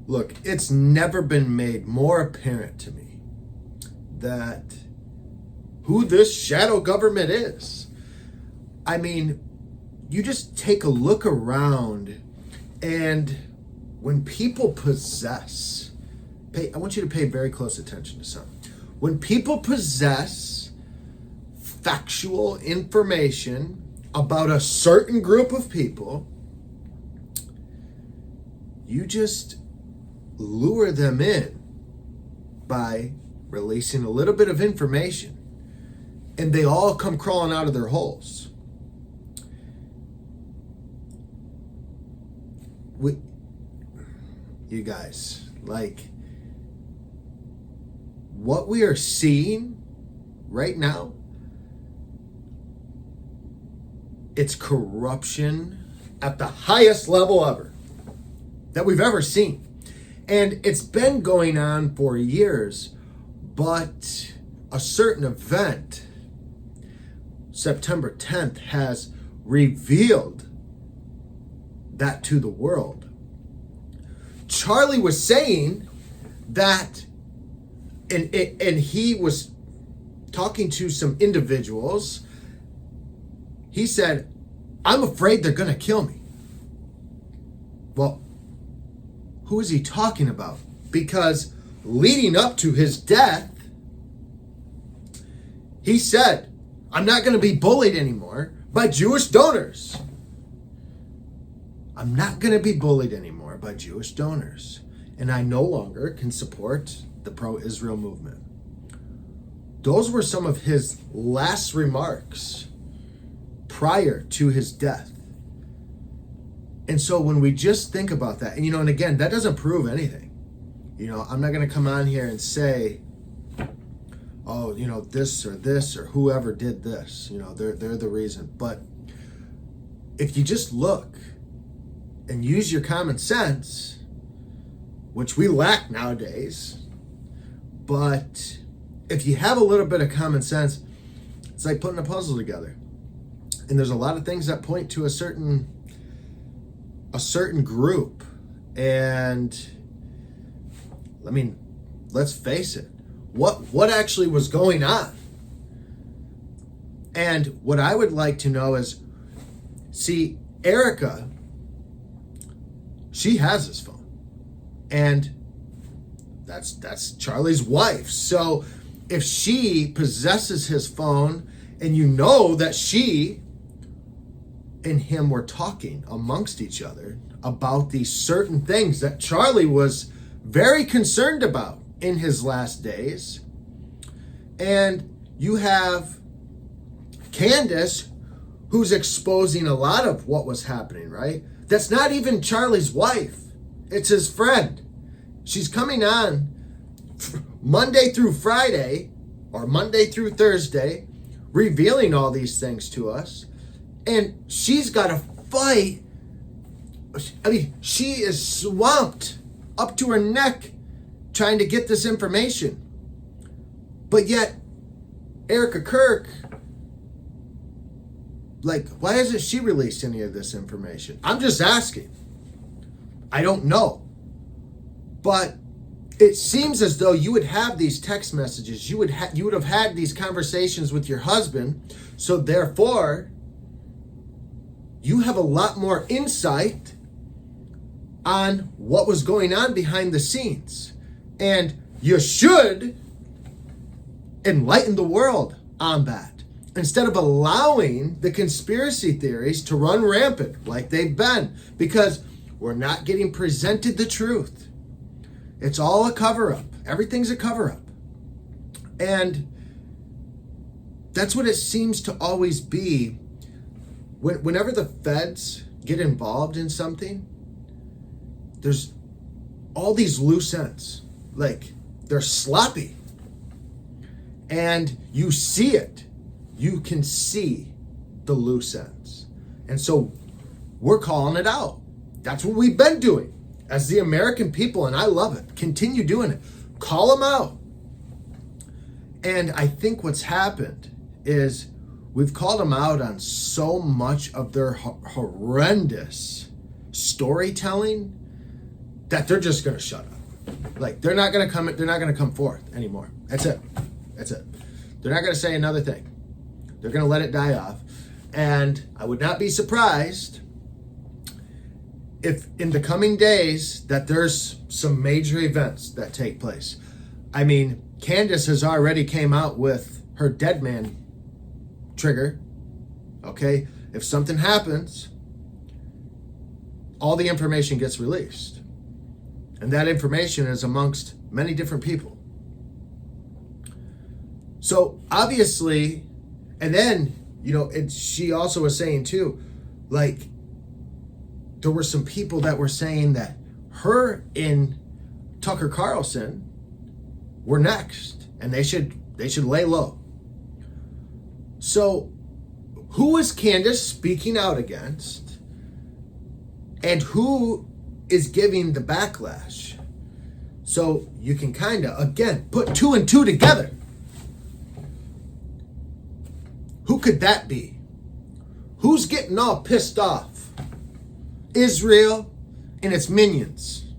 Look, it's never been made more apparent to me that who this shadow government is. I mean, you just take a look around, and when people possess, I want you to pay very close attention to something. When people possess factual information about a certain group of people, you just lure them in by releasing a little bit of information, and they all come crawling out of their holes. You guys, like, what we are seeing right now, it's corruption at the highest level ever that we've ever seen. And it's been going on for years, but a certain event, September 10th, has revealed that to the world. Charlie was saying that, and he was talking to some individuals. He said, I'm afraid they're going to kill me. Well, who is he talking about? Because leading up to his death, he said, I'm not going to be bullied anymore by Jewish donors. I'm not going to be bullied anymore by Jewish donors. And I no longer can support the pro-Israel movement. Those were some of his last remarks prior to his death. And so when we just think about that, and and again, that doesn't prove anything. I'm not going to come on here and say, oh, this or whoever did this, they're the reason. But if you just look and use your common sense, which we lack nowadays, but if you have a little bit of common sense, it's like putting a puzzle together. And there's a lot of things that point to a certain group. And I mean, let's face it, what actually was going on? And what I would like to know is, see, Erica, she has his phone, and that's Charlie's wife. So if she possesses his phone, and that she and him were talking amongst each other about these certain things that Charlie was very concerned about in his last days, and you have Candace, who's exposing a lot of what was happening, right? That's not even Charlie's wife. It's his friend. She's coming on Monday through Friday, or Monday through Thursday, revealing all these things to us. And she's got to fight. I mean, she is swamped up to her neck trying to get this information. But yet, Erica Kirk, why hasn't she released any of this information? I'm just asking. I don't know. But it seems as though you would have these text messages. You would have had these conversations with your husband. So therefore, you have a lot more insight on what was going on behind the scenes. And you should enlighten the world on that, instead of allowing the conspiracy theories to run rampant like they've been, because we're not getting presented the truth. It's all a cover-up. Everything's a cover-up. And that's what it seems to always be. Whenever the feds get involved in something, there's all these loose ends. They're sloppy. And you see it. You can see the loose ends. And so we're calling it out. That's what we've been doing as the American people, and I love it. Continue doing it. Call them out. And I think what's happened is we've called them out on so much of their horrendous storytelling that they're just going to shut up. Like, they're not going to come forth anymore. That's it. They're not going to say another thing. They're going to let it die off. And I would not be surprised if in the coming days that there's some major events that take place. I mean, Candace has already came out with her dead man trigger. Okay? If something happens, all the information gets released. And that information is amongst many different people. So obviously, and then, she also was saying too, like, there were some people that were saying that her and Tucker Carlson were next, and they should lay low. So who is Candace speaking out against, and who is giving the backlash? So you can kind of, again, put two and two together. Who could that be? Who's getting all pissed off? Israel and its minions.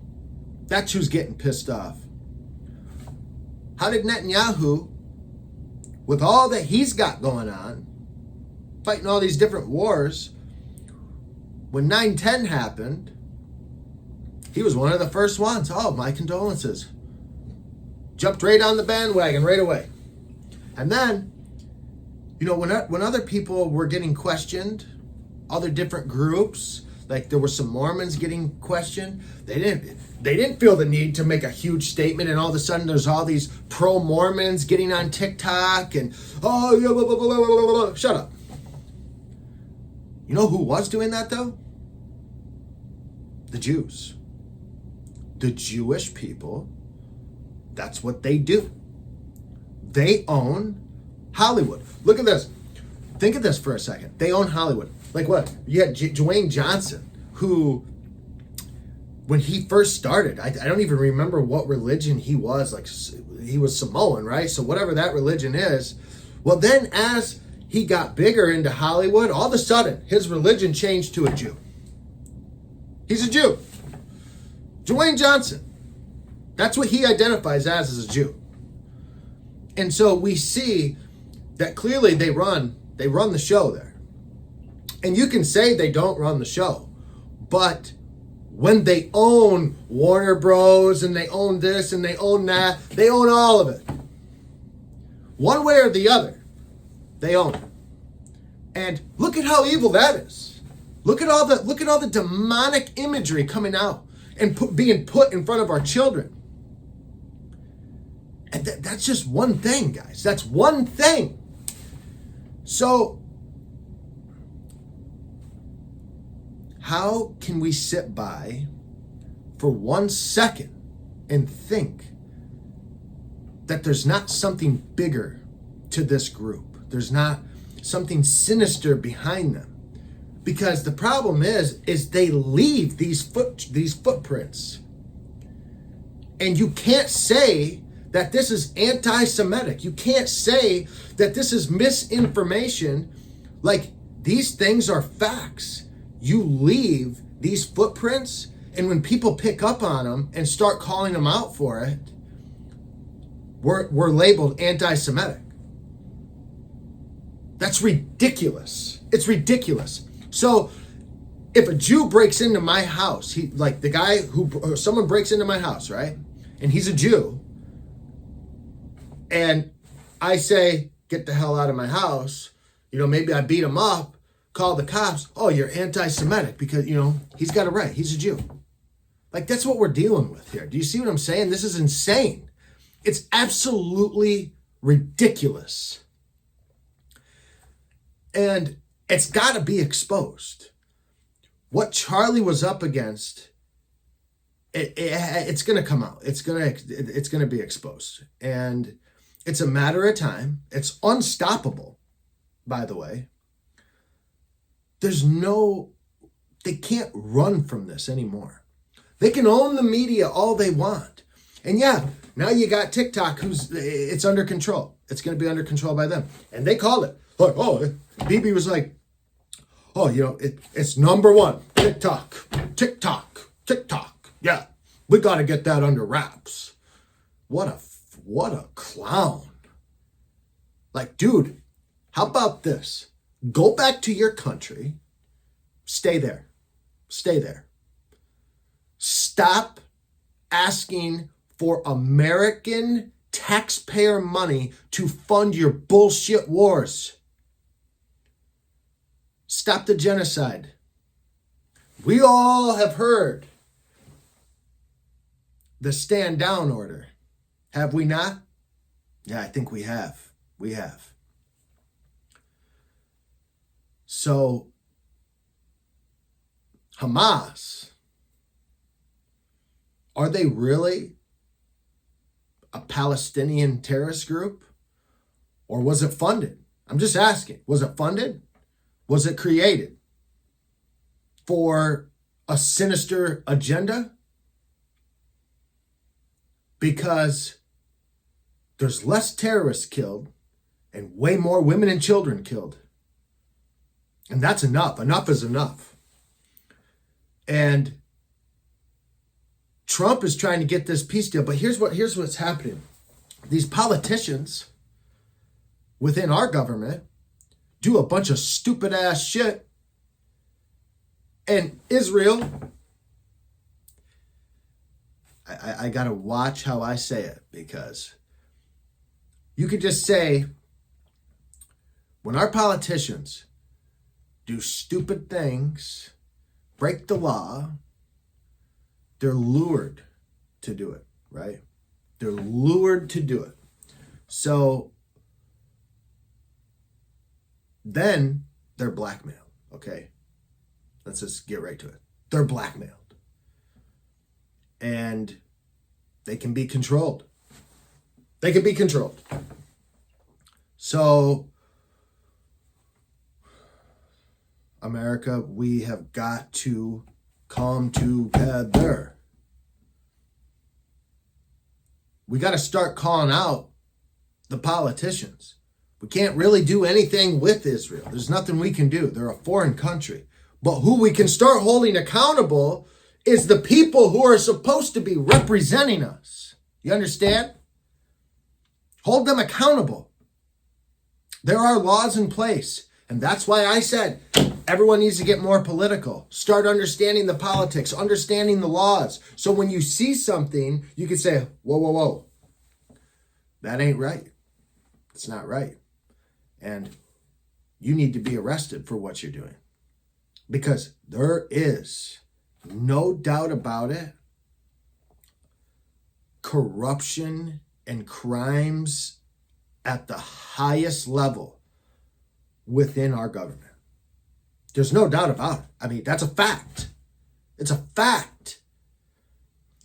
That's who's getting pissed off. How did Netanyahu, with all that he's got going on, fighting all these different wars, when 9/11 happened, he was one of the first ones. Oh, my condolences. Jumped right on the bandwagon right away. And then, when other people were getting questioned, other different groups, like there were some Mormons getting questioned, they didn't feel the need to make a huge statement, and all of a sudden there's all these pro-Mormons getting on TikTok and, oh, yeah, blah, blah, blah, blah, blah, blah. Shut up. You know who was doing that, though? The Jews. The Jewish people, that's what they do. They own Hollywood. Look at this. Think of this for a second. They own Hollywood. Like what? You had Dwayne Johnson, who, when he first started, I don't even remember what religion he was. Like, he was Samoan, right? So whatever that religion is. Well, then as he got bigger into Hollywood, all of a sudden, his religion changed to a Jew. He's a Jew. Dwayne Johnson. That's what he identifies as a Jew. And so we see that clearly they run the show there. And you can say they don't run the show, but when they own Warner Bros. And they own this and they own that, they own all of it. One way or the other, they own it. And look at how evil that is. Look at all the demonic imagery coming out and being put in front of our children. And that's just one thing, guys. That's one thing. So, how can we sit by for 1 second and think that there's not something bigger to this group? There's not something sinister behind them. Because the problem is they leave these footprints. And you can't say that this is anti-Semitic. You can't say that this is misinformation. Like, these things are facts. You leave these footprints, and when people pick up on them and start calling them out for it, we're labeled anti-Semitic. That's ridiculous. It's ridiculous. So if a Jew breaks into my house, someone breaks into my house, right? And he's a Jew, and I say, get the hell out of my house, maybe I beat him up, call the cops, oh, you're anti-Semitic because, he's got it right. He's a Jew. Like, that's what we're dealing with here. Do you see what I'm saying? This is insane. It's absolutely ridiculous. And it's got to be exposed. What Charlie was up against, it's going to come out. It's going to be exposed. And it's a matter of time. It's unstoppable, by the way. They can't run from this anymore. They can own the media all they want. And yeah, now you got TikTok, it's under control. It's going to be under control by them. And they called it. Like, Bibi was like, it's number one. TikTok. Yeah. We got to get that under wraps. What a clown. Like, dude, how about this? Go back to your country. Stay there. Stay there. Stop asking for American taxpayer money to fund your bullshit wars. Stop the genocide. We all have heard the stand down order. Have we not? Yeah, I think we have. We have. So, Hamas, are they really a Palestinian terrorist group? Or was it funded? I'm just asking. Was it funded? Was it created for a sinister agenda? Because there's less terrorists killed and way more women and children killed. And that's enough. Enough is enough. And Trump is trying to get this peace deal, but here's what's happening. These politicians within our government do a bunch of stupid ass shit. And Israel, I gotta watch how I say it, because you could just say, when our politicians do stupid things, break the law, they're lured to do it, right? They're lured to do it. So then they're blackmailed, okay? Let's just get right to it. They're blackmailed. And they can be controlled. They can be controlled. So, America, we have got to come together. We got to start calling out the politicians. We can't really do anything with Israel. There's nothing we can do. They're a foreign country. But who we can start holding accountable is the people who are supposed to be representing us. You understand? Hold them accountable. There are laws in place. And that's why I said everyone needs to get more political. Start understanding the politics, understanding the laws. So when you see something, you can say, whoa, whoa, whoa. That ain't right. It's not right. And you need to be arrested for what you're doing. Because there is no doubt about it, corruption and crimes at the highest level within our government. There's no doubt about it. I mean, that's a fact. It's a fact.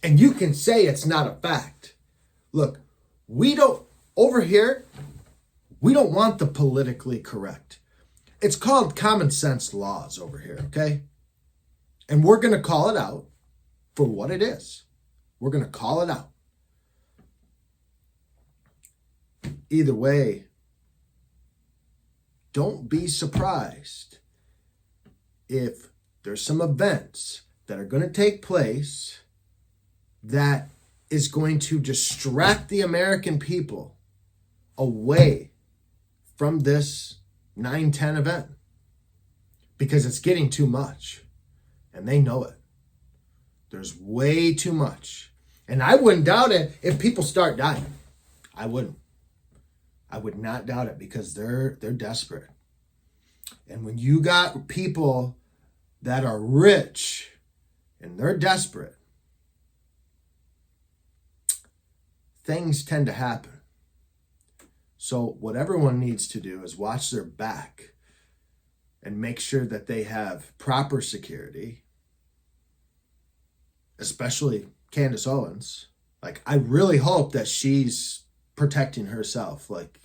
And you can say it's not a fact. Look, over here, we don't want the politically correct. It's called common sense laws over here, okay? And we're going to call it out for what it is. We're going to call it out. Either way, don't be surprised if there's some events that are going to take place that is going to distract the American people away from this 9/10 event, because it's getting too much and they know it. There's way too much. And I wouldn't doubt it if people start dying. I wouldn't. I would not doubt it, because they're desperate. And when you got people that are rich and they're desperate, things tend to happen. So what everyone needs to do is watch their back and make sure that they have proper security, especially Candace Owens. Like, I really hope that she's protecting herself. Like,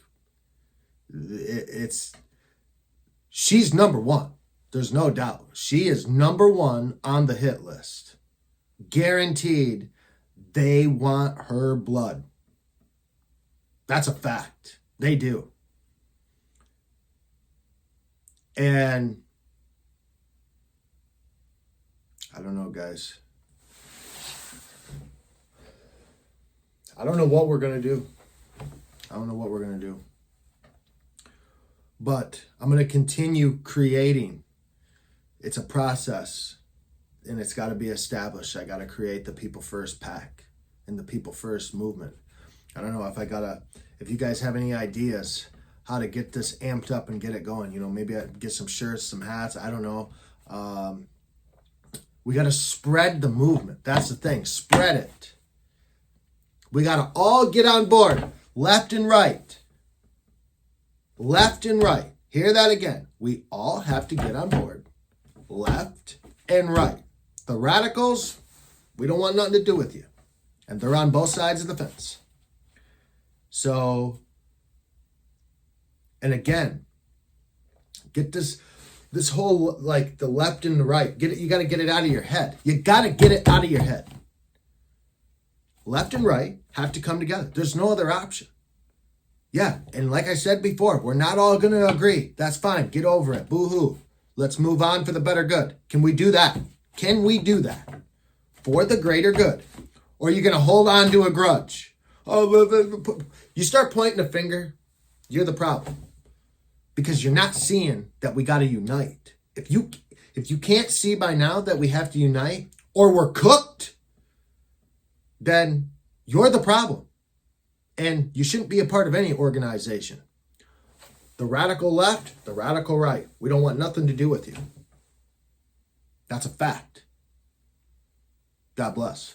she's number one. There's no doubt. She is number one on the hit list. Guaranteed, they want her blood. That's a fact. They do. And I don't know, guys. I don't know what we're going to do. I don't know what we're going to do. But I'm going to continue creating. It's a process, and it's got to be established. I got to create the People First PAC and the People First movement. I don't know if you guys have any ideas how to get this amped up and get it going. Maybe I get some shirts, some hats. I don't know. We got to spread the movement. That's the thing. Spread it. We got to all get on board, left and right. Left and right. Hear that again. We all have to get on board, left and right. The radicals, we don't want nothing to do with you. And they're on both sides of the fence. So, and again, get this whole, like, the left and the right. Get it. You got to get it out of your head. You got to get it out of your head. Left and right have to come together. There's no other option. Yeah, and like I said before, we're not all going to agree. That's fine. Get over it. Boo-hoo. Let's move on for the better good. Can we do that? Can we do that for the greater good? Or are you going to hold on to a grudge? Oh, you start pointing a finger, you're the problem. Because you're not seeing that we got to unite. If you can't see by now that we have to unite, or we're cooked, then you're the problem. And you shouldn't be a part of any organization. The radical left, the radical right. We don't want nothing to do with you. That's a fact. God bless.